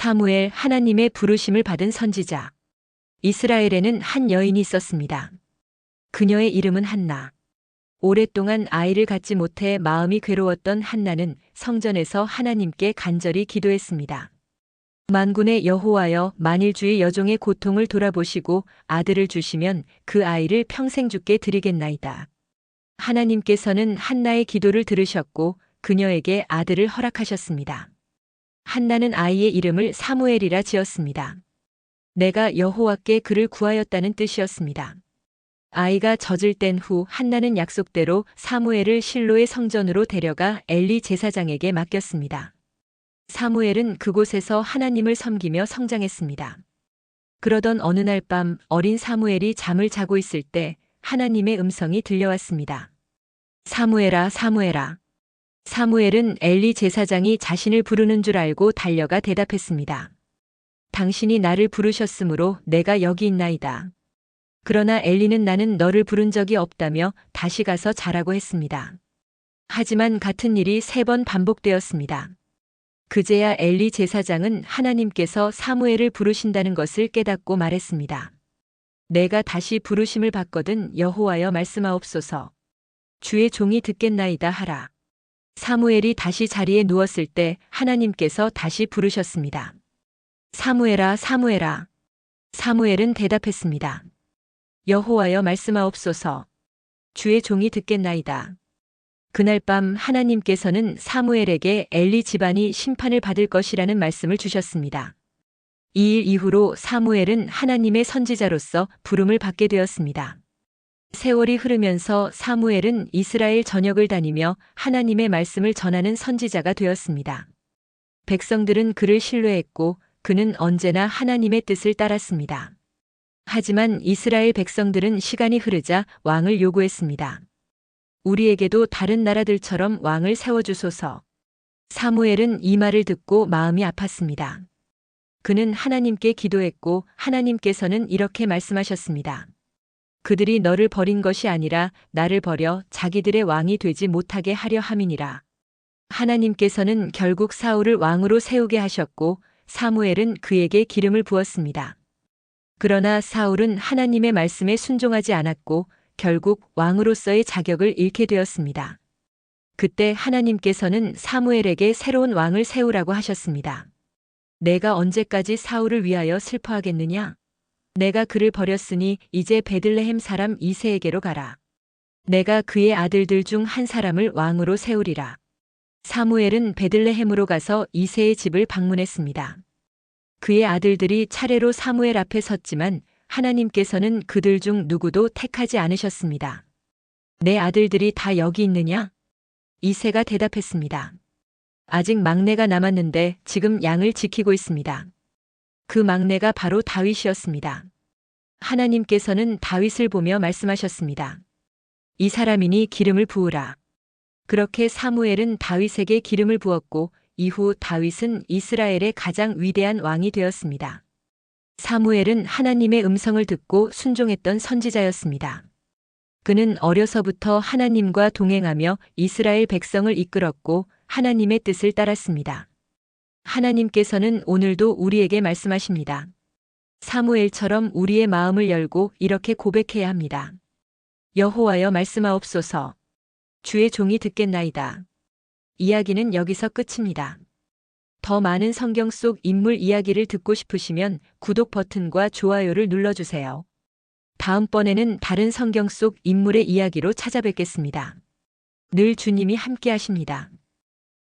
사무엘, 하나님의 부르심을 받은 선지자. 이스라엘에는 한 여인이 있었습니다. 그녀의 이름은 한나. 오랫동안 아이를 갖지 못해 마음이 괴로웠던 한나는 성전에서 하나님께 간절히 기도했습니다. 만군의 여호와여, 만일 주의 여종의 고통을 돌아보시고 아들을 주시면 그 아이를 평생 주께 드리겠나이다. 하나님께서는 한나의 기도를 들으셨고 그녀에게 아들을 허락하셨습니다. 한나는 아이의 이름을 사무엘이라 지었습니다. 내가 여호와께 그를 구하였다는 뜻이었습니다. 아이가 젖을 뗀 후 한나는 약속대로 사무엘을 실로의 성전으로 데려가 엘리 제사장에게 맡겼습니다. 사무엘은 그곳에서 하나님을 섬기며 성장했습니다. 그러던 어느 날 밤 어린 사무엘이 잠을 자고 있을 때 하나님의 음성이 들려왔습니다. 사무엘아, 사무엘아. 사무엘은 엘리 제사장이 자신을 부르는 줄 알고 달려가 대답했습니다. 당신이 나를 부르셨으므로 내가 여기 있나이다. 그러나 엘리는 나는 너를 부른 적이 없다며 다시 가서 자라고 했습니다. 하지만 같은 일이 3번 반복되었습니다. 그제야 엘리 제사장은 하나님께서 사무엘을 부르신다는 것을 깨닫고 말했습니다. 내가 다시 부르심을 받거든 여호와여 말씀하옵소서. 주의 종이 듣겠나이다 하라. 사무엘이 다시 자리에 누웠을 때 하나님께서 다시 부르셨습니다. 사무엘아, 사무엘아. 사무엘은 대답했습니다. 여호와여 말씀하옵소서. 주의 종이 듣겠나이다. 그날 밤 하나님께서는 사무엘에게 엘리 집안이 심판을 받을 것이라는 말씀을 주셨습니다. 이 일 이후로 사무엘은 하나님의 선지자로서 부름을 받게 되었습니다. 세월이 흐르면서 사무엘은 이스라엘 전역을 다니며 하나님의 말씀을 전하는 선지자가 되었습니다. 백성들은 그를 신뢰했고 그는 언제나 하나님의 뜻을 따랐습니다. 하지만 이스라엘 백성들은 시간이 흐르자 왕을 요구했습니다. 우리에게도 다른 나라들처럼 왕을 세워주소서. 사무엘은 이 말을 듣고 마음이 아팠습니다. 그는 하나님께 기도했고 하나님께서는 이렇게 말씀하셨습니다. 그들이 너를 버린 것이 아니라 나를 버려 자기들의 왕이 되지 못하게 하려 함이니라. 하나님께서는 결국 사울을 왕으로 세우게 하셨고 사무엘은 그에게 기름을 부었습니다. 그러나 사울은 하나님의 말씀에 순종하지 않았고 결국 왕으로서의 자격을 잃게 되었습니다. 그때 하나님께서는 사무엘에게 새로운 왕을 세우라고 하셨습니다. 내가 언제까지 사울을 위하여 슬퍼하겠느냐? 내가 그를 버렸으니 이제 베들레헴 사람 이새에게로 가라. 내가 그의 아들들 중 한 사람을 왕으로 세우리라. 사무엘은 베들레헴으로 가서 이새의 집을 방문했습니다. 그의 아들들이 차례로 사무엘 앞에 섰지만 하나님께서는 그들 중 누구도 택하지 않으셨습니다. 내 아들들이 다 여기 있느냐? 이새가 대답했습니다. 아직 막내가 남았는데 지금 양을 지키고 있습니다. 그 막내가 바로 다윗이었습니다. 하나님께서는 다윗을 보며 말씀하셨습니다. 이 사람이니 기름을 부으라. 그렇게 사무엘은 다윗에게 기름을 부었고 이후 다윗은 이스라엘의 가장 위대한 왕이 되었습니다. 사무엘은 하나님의 음성을 듣고 순종했던 선지자였습니다. 그는 어려서부터 하나님과 동행하며 이스라엘 백성을 이끌었고 하나님의 뜻을 따랐습니다. 하나님께서는 오늘도 우리에게 말씀하십니다. 사무엘처럼 우리의 마음을 열고 이렇게 고백해야 합니다. 여호와여 말씀하옵소서. 주의 종이 듣겠나이다. 이야기는 여기서 끝입니다. 더 많은 성경 속 인물 이야기를 듣고 싶으시면 구독 버튼과 좋아요를 눌러주세요. 다음번에는 다른 성경 속 인물의 이야기로 찾아뵙겠습니다. 늘 주님이 함께 하십니다.